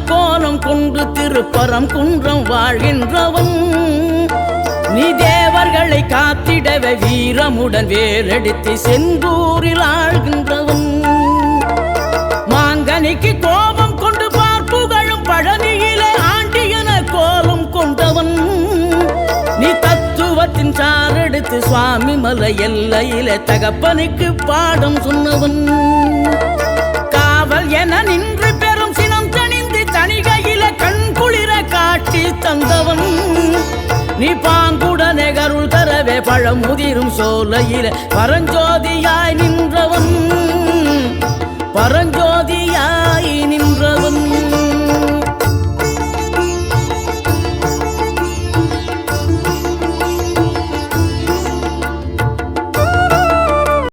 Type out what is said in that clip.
கோலம் கொண்டு திருப்பரம் குன்றம் வாழ்கின்றவன். நீ தேவர்களை காத்திடவே வீரமுடன் வேலெடுத்து செந்தூரில் ஆழ்கின்றவன். மாங்கனிக்கு கோபம் கொண்டு பார்ப்புகழும் பழனியிலே ஆண்டியன கோலம் கொண்டவன். நீ தத்துவத்தின் சாரெடுத்து சுவாமி மலை எல்லையிலே தகப்பனுக்கு பாடம் சொன்னவன். காவல் என நின்று பெரும் சினம் தணிந்து தணிகையில கண் குளிர காட்சி தந்தவன். நீ பாங்குடனே கருள் தரவே பழமுதிரும் சோலையில பரஞ்சோதியாய்